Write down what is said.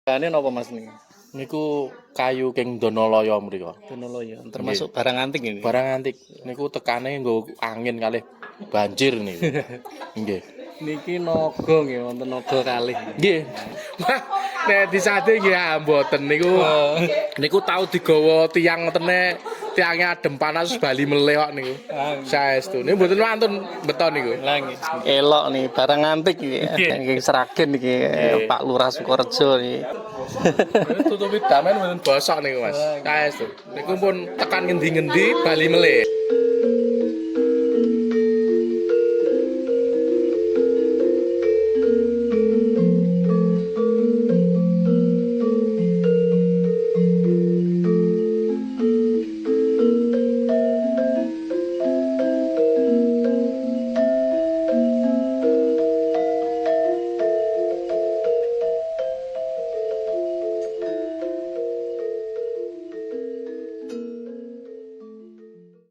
Ini apa Mas nih? Niku kayu king Donoloyo mriko. Donoloyo, termasuk barang antik ini. Barang antik. Niku tekane nggo angin kalih banjir niku. Nggih. Niki naga nggih wonten naga kalih. Nggih. Nek disate nggih mboten niku. Niku tau digawa tiyang ngotene tiange adem panas Bali meleh kok niku. Saestu. Niku mboten wonten beton niku. Lah nggih. Elok nih barang antik iki. Nggih Sragen iki Pak Lurah Sukorejo iki. Tutupi damen mboten bosok niku Mas. Saestu. Niku pun tekan ngendi-ngendi Bali meleh.